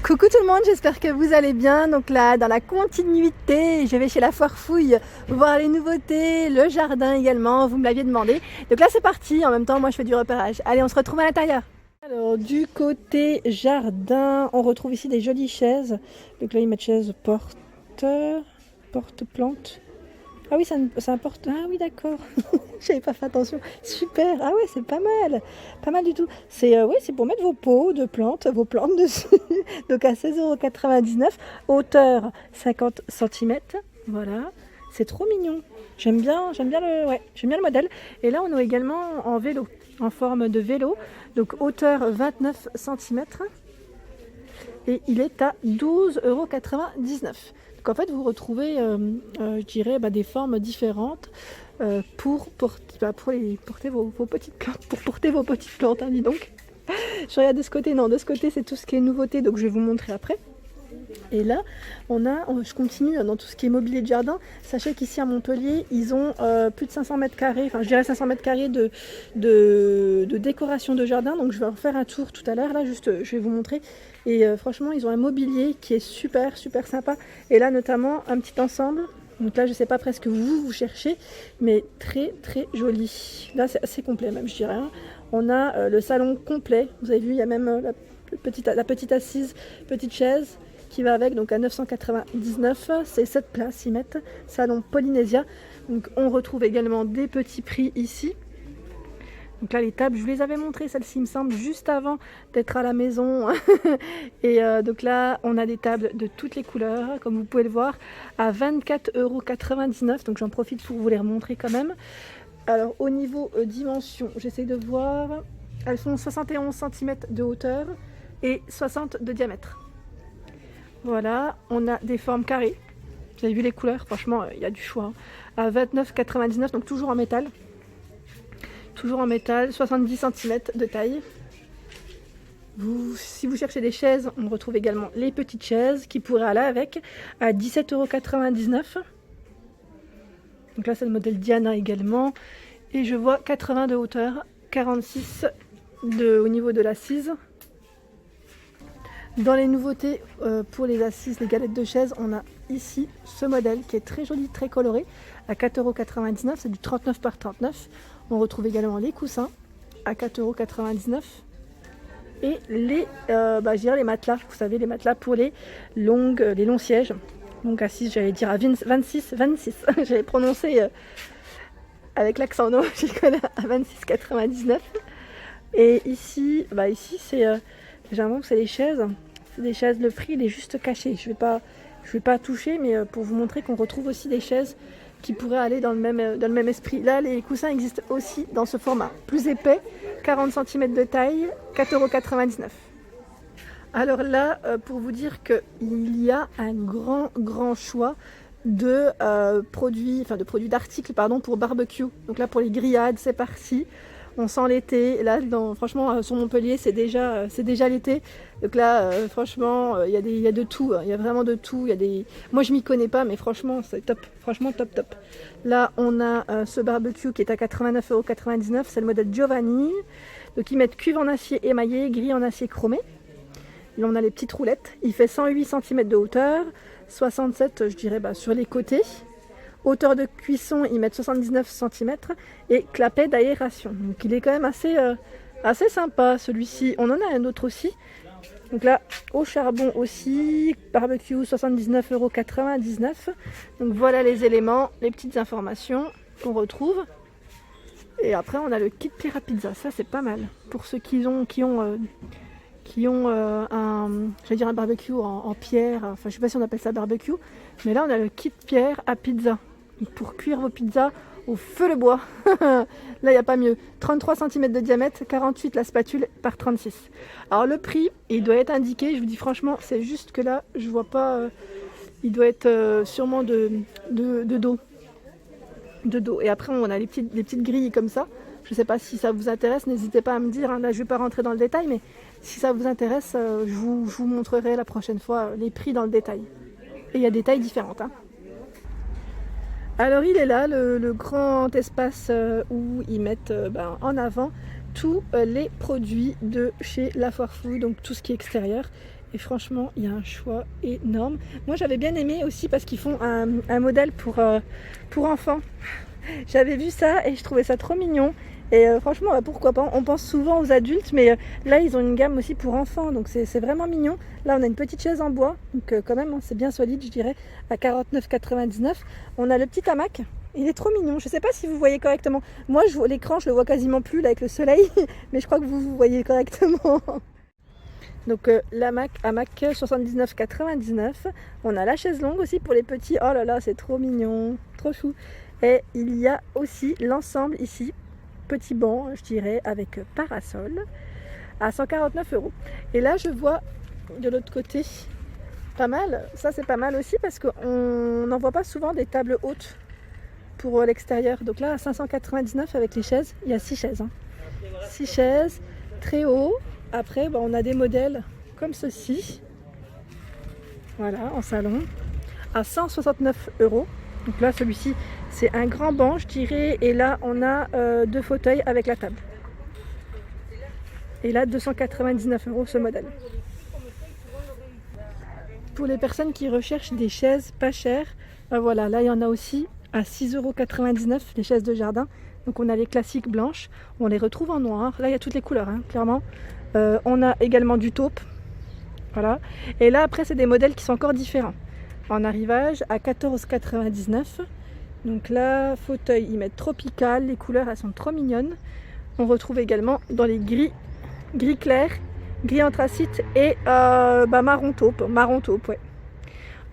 Coucou tout le monde, j'espère que vous allez bien. Donc là, dans la continuité, je vais chez la Foire Fouille voir les nouveautés, le jardin également, vous me l'aviez demandé. Donc là c'est parti, en même temps moi je fais du repérage. Allez, on se retrouve à l'intérieur. Alors du côté jardin, on retrouve ici des jolies chaises. Donc là ils mettent chaises porte-plante. Ah oui, c'est un porte... Ah oui, d'accord. J'avais pas fait attention. Super. Ah ouais, c'est pas mal. Pas mal du tout. C'est oui, c'est pour mettre vos pots de plantes, vos plantes dessus. Donc à 16,99 €. Hauteur 50 cm. Voilà. C'est trop mignon. J'aime bien le modèle. Et là, on a également en vélo, en forme de vélo. Donc hauteur 29 cm. Et il est à 12,99 €. Donc en fait, vous retrouvez, je dirais, des formes différentes pour porter vos petites plantes. Pour porter vos petites plantes, hein, dis donc. Je regarde de ce côté. Non, de ce côté, c'est tout ce qui est nouveauté. Donc je vais vous montrer après. Et là, je continue dans tout ce qui est mobilier de jardin. Sachez qu'ici à Montpellier, ils ont plus de 500 mètres carrés, enfin je dirais 500 mètres carrés de décoration de jardin. Donc je vais en faire un tour tout à l'heure. Là, juste, je vais vous montrer. Et franchement, ils ont un mobilier qui est super, super sympa. Et là, notamment, un petit ensemble. Donc là, je ne sais pas presque vous cherchez, mais très, très joli. Là, c'est assez complet même, je dirais. Hein. On a le salon complet. Vous avez vu, il y a même la petite assise, petite chaise qui va avec, donc à 999, c'est 7 places, ils mettent, salon Polynésia. Donc on retrouve également des petits prix ici. Donc là les tables, je vous les avais montrées, celle-ci il me semble, juste avant d'être à la maison. Et donc là on a des tables de toutes les couleurs, comme vous pouvez le voir, à 24,99 €, donc j'en profite pour vous les remontrer quand même. Alors au niveau dimension, j'essaie de voir, elles font 71 cm de hauteur et 60 de diamètre. Voilà, on a des formes carrées. Vous avez vu les couleurs, franchement, il y a du choix. À 29,99 €, donc toujours en métal. Toujours en métal, 70 cm de taille. Si vous cherchez des chaises, on retrouve également les petites chaises qui pourraient aller avec à 17,99 €. Donc là, c'est le modèle Diana également. Et je vois 80 de hauteur, 46 au niveau de l'assise. Dans les nouveautés pour les assises, les galettes de chaises, on a ici ce modèle qui est très joli, très coloré, à 4,99 €, c'est du 39 par 39. On retrouve également les coussins à 4,99 € et je dirais les matelas, vous savez, les matelas pour les longs sièges. Donc assises, j'allais dire à 26, j'allais prononcer avec l'accent, non, je connais, à 26,99 €. Et ici, c'est... j'ai l'impression que c'est des chaises. C'est des chaises, le prix il est juste caché. Je vais pas toucher, mais pour vous montrer qu'on retrouve aussi des chaises qui pourraient aller dans le même esprit. Là, les coussins existent aussi dans ce format. Plus épais, 40 cm de taille, 4,99 €. Alors là, pour vous dire qu'il y a un grand choix de produits d'articles pour barbecue. Donc là, pour les grillades, c'est parti. On sent l'été. Là, franchement, sur Montpellier, c'est déjà l'été. Donc là, franchement, il y a de tout. Il y a vraiment de tout. Moi, je m'y connais pas, mais franchement, c'est top. Franchement, top. Là, on a ce barbecue qui est à 89,99 €. C'est le modèle Giovanni. Donc, ils mettent cuve en acier émaillé, grille en acier chromé. Là, on a les petites roulettes. Il fait 108 cm de hauteur, 67, je dirais, sur les côtés. Hauteur de cuisson, ils mettent 79 cm et clapet d'aération. Donc il est quand même assez sympa celui-ci. On en a un autre aussi. Donc là, au charbon aussi, barbecue 79,99 €. Donc voilà les éléments, les petites informations qu'on retrouve. Et après, on a le kit pierre à pizza. Ça, c'est pas mal. Pour ceux qui ont un barbecue en pierre. Enfin, je sais pas si on appelle ça barbecue. Mais là, on a le kit pierre à pizza. Pour cuire vos pizzas au feu le bois. Là, il n'y a pas mieux. 33 cm de diamètre, 48 la spatule par 36. Alors le prix, il doit être indiqué. Je vous dis franchement, c'est juste que là, je vois pas. Il doit être sûrement de dos. De dos. Et après, on a les petites grilles comme ça. Je ne sais pas si ça vous intéresse. N'hésitez pas à me dire. Hein. Là, je ne vais pas rentrer dans le détail, mais si ça vous intéresse, je vous montrerai la prochaine fois les prix dans le détail. Et il y a des tailles différentes. Hein. Alors il est là, le grand espace où ils mettent en avant tous les produits de chez La Foire Fouille, donc tout ce qui est extérieur. Et franchement, il y a un choix énorme. Moi, j'avais bien aimé aussi parce qu'ils font un modèle pour enfants. J'avais vu ça et je trouvais ça trop mignon. Et franchement, pourquoi pas. On pense souvent aux adultes, mais là, ils ont une gamme aussi pour enfants. Donc, c'est vraiment mignon. Là, on a une petite chaise en bois. Donc, quand même, c'est bien solide, je dirais, à 49,99 €. On a le petit hamac. Il est trop mignon. Je ne sais pas si vous voyez correctement. Moi, l'écran, je le vois quasiment plus là, avec le soleil. Mais je crois que vous voyez correctement. Donc l'hamac 79,99 €. On a la chaise longue aussi pour les petits. Oh là là, c'est trop mignon, trop chou. Et il y a aussi l'ensemble ici, petit banc, je dirais, avec parasol, à 149 €. Et là, je vois de l'autre côté, pas mal. Ça, c'est pas mal aussi parce qu'on n'en voit pas souvent des tables hautes pour l'extérieur. Donc là, à 599 € avec les chaises, il y a 6 chaises. 6 chaises, très haut. Après, on a des modèles comme ceci, voilà, en salon, à 169 €. Donc là, celui-ci, c'est un grand banc, je dirais, et là, on a 2 fauteuils avec la table. Et là, 299 € ce modèle. Pour les personnes qui recherchent des chaises pas chères, voilà, là, il y en a aussi à 6,99 € les chaises de jardin. Donc on a les classiques blanches, on les retrouve en noir. Là, il y a toutes les couleurs, clairement. On a également du taupe, voilà. Et là après c'est des modèles qui sont encore différents. En arrivage à 14,99 €. Donc là, fauteuil, ils mettent tropical, les couleurs elles sont trop mignonnes. On retrouve également dans les gris clair, gris anthracite et marron taupe, ouais.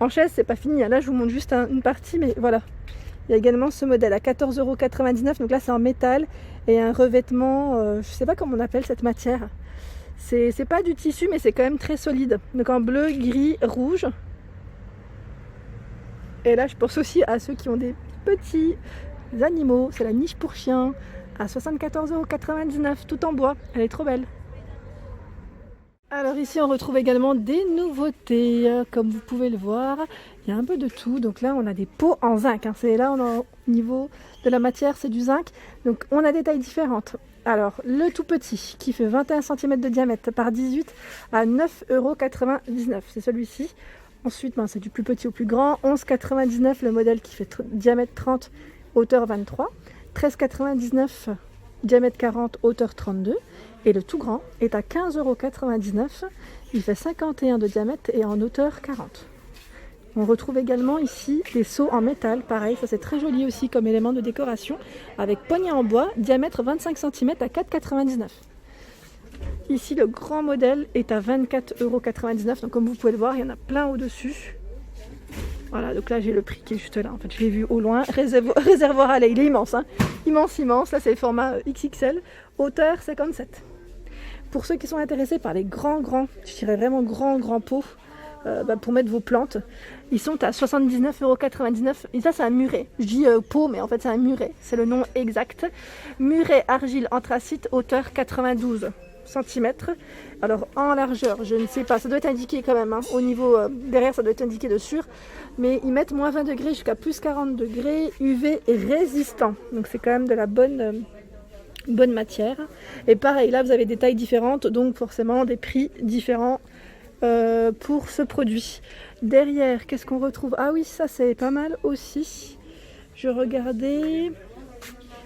En chaise c'est pas fini, là je vous montre juste une partie, mais voilà. Il y a également ce modèle à 14,99 €. Donc là c'est en métal et un revêtement, je sais pas comment on appelle cette matière. C'est pas du tissu, mais c'est quand même très solide. Donc en bleu, gris, rouge. Et là, je pense aussi à ceux qui ont des petits animaux. C'est la niche pour chien à 74,99 € tout en bois. Elle est trop belle. Alors ici, on retrouve également des nouveautés. Comme vous pouvez le voir, il y a un peu de tout. Donc là, on a des pots en zinc. C'est là, on a au niveau de la matière, c'est du zinc. Donc on a des tailles différentes. Alors, le tout petit qui fait 21 cm de diamètre par 18 à 9,99 €. C'est celui-ci. Ensuite, c'est du plus petit au plus grand. 11,99 € le modèle qui fait diamètre 30, hauteur 23. 13,99 €, diamètre 40, hauteur 32. Et le tout grand est à 15,99 €. Il fait 51 de diamètre et en hauteur 40. On retrouve également ici des seaux en métal, pareil, ça c'est très joli aussi comme élément de décoration, avec poignée en bois, diamètre 25 cm à 4,99 €. Ici le grand modèle est à 24,99 €, donc comme vous pouvez le voir, il y en a plein au-dessus. Voilà, donc là j'ai le prix qui est juste là, en fait je l'ai vu au loin, réservoir à lait, il est immense, immense, là c'est le format XXL, hauteur 57. Pour ceux qui sont intéressés par les grands, je dirais vraiment grands pots, pour mettre vos plantes, ils sont à 79,99 €. Et ça c'est un muret, je dis pot mais en fait c'est un muret, c'est le nom exact. Muret argile anthracite, hauteur 92 cm. Alors en largeur, je ne sais pas, ça doit être indiqué quand même, au niveau derrière ça doit être indiqué dessus, mais ils mettent moins 20 degrés jusqu'à plus 40 degrés, UV résistant, donc c'est quand même de la bonne matière. Et pareil, là vous avez des tailles différentes, donc forcément des prix différents pour ce produit. Derrière, qu'est-ce qu'on retrouve? Ah oui, ça c'est pas mal aussi. Je regardais,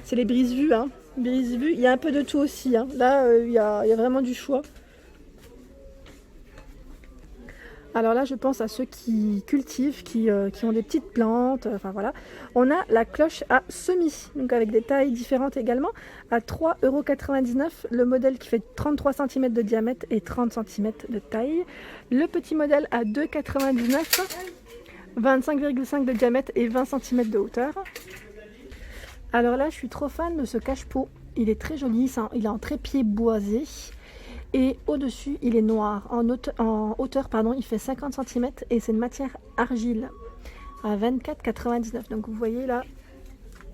c'est les brise-vues, brise-vues. Il y a un peu de tout aussi, Là il y a vraiment du choix. Alors là je pense à ceux qui cultivent, qui ont des petites plantes, enfin voilà. On a la cloche à semis, donc avec des tailles différentes également, à 3,99 € le modèle qui fait 33 cm de diamètre et 30 cm de taille. Le petit modèle à 2,99 €, 25,5 de diamètre et 20 cm de hauteur. Alors là je suis trop fan de ce cache-pot, il est très joli, il est en trépied boisé. Et au-dessus, il est noir. En hauteur, il fait 50 cm et c'est une matière argile à 24,99 €. Donc vous voyez là,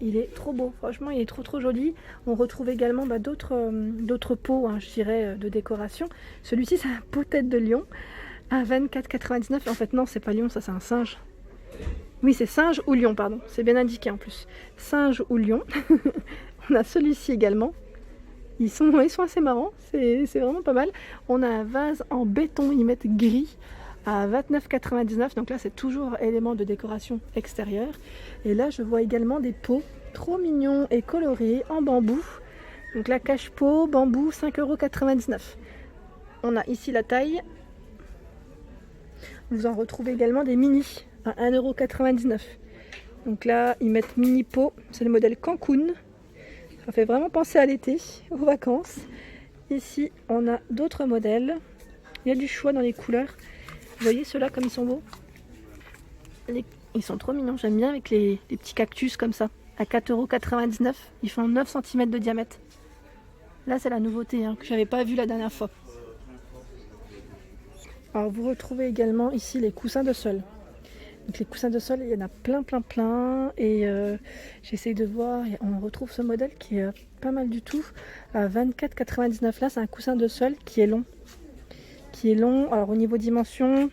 il est trop beau. Franchement, il est trop joli. On retrouve également d'autres pots, je dirais, de décoration. Celui-ci, c'est un pot tête de lion à 24,99 €. En fait, non, c'est pas lion, ça c'est un singe. Oui, c'est singe ou lion, pardon. C'est bien indiqué en plus. Singe ou lion. On a celui-ci également. Ils sont assez marrants, c'est vraiment pas mal. On a un vase en béton, ils mettent gris à 29,99 €. Donc là, c'est toujours élément de décoration extérieure. Et là, je vois également des pots trop mignons et colorés en bambou. Donc là, cache-pot, bambou, 5,99 €. On a ici la taille. Vous en retrouvez également des mini à 1,99 €. Donc là, ils mettent mini pot, c'est le modèle Cancun. Ça fait vraiment penser à l'été, aux vacances. Ici, on a d'autres modèles. Il y a du choix dans les couleurs. Vous voyez ceux-là comme ils sont beaux? Ils sont trop mignons, j'aime bien avec les petits cactus comme ça. À 4,99 €, ils font 9 cm de diamètre. Là, c'est la nouveauté que j'avais pas vue la dernière fois. Alors, vous retrouvez également ici les coussins de sol. Donc les coussins de sol, il y en a plein et j'essaye de voir et on retrouve ce modèle qui est pas mal du tout à 24,99 €. Là, c'est un coussin de sol qui est long. Alors au niveau dimension,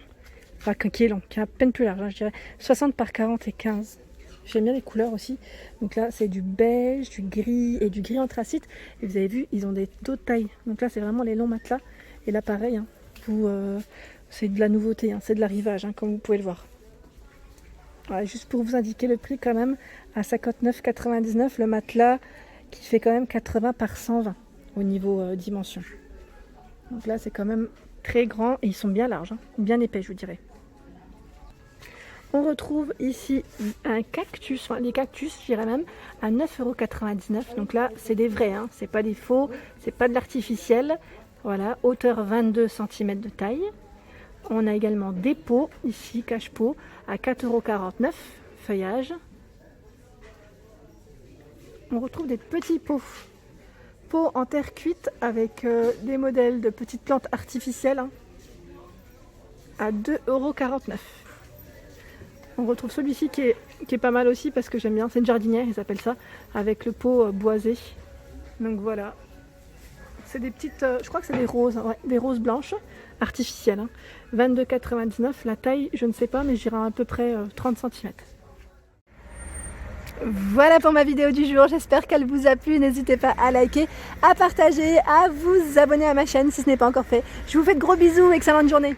enfin qui est long, qui est à peine plus large, je dirais 60 par 40 et 15. J'aime bien les couleurs aussi. Donc là, c'est du beige, du gris et du gris anthracite. Et vous avez vu, ils ont d'autres tailles. Donc là, c'est vraiment les longs matelas. Et là, pareil, c'est de la nouveauté, c'est de l'arrivage, comme vous pouvez le voir. Voilà, juste pour vous indiquer le prix quand même, à 59,99 € le matelas qui fait quand même 80 par 120 au niveau dimension. Donc là, c'est quand même très grand et ils sont bien larges, bien épais, je vous dirais. On retrouve ici un cactus, les cactus, je dirais même, à 9,99 €. Donc là, c'est des vrais, c'est pas des faux, c'est pas de l'artificiel. Voilà, hauteur 22 cm de taille. On a également des pots, ici, cache-pot, à 4,49 €, feuillage. On retrouve des petits pots en terre cuite avec des modèles de petites plantes artificielles à 2,49 €. On retrouve celui-ci qui est pas mal aussi parce que j'aime bien, c'est une jardinière, ils appellent ça, avec le pot boisé. Donc voilà. C'est des petites, je crois que c'est des roses, des roses blanches artificielles. 22,99 €. La taille, je ne sais pas, mais j'irai à peu près 30 cm. Voilà pour ma vidéo du jour, j'espère qu'elle vous a plu. N'hésitez pas à liker, à partager, à vous abonner à ma chaîne si ce n'est pas encore fait. Je vous fais de gros bisous, excellente journée.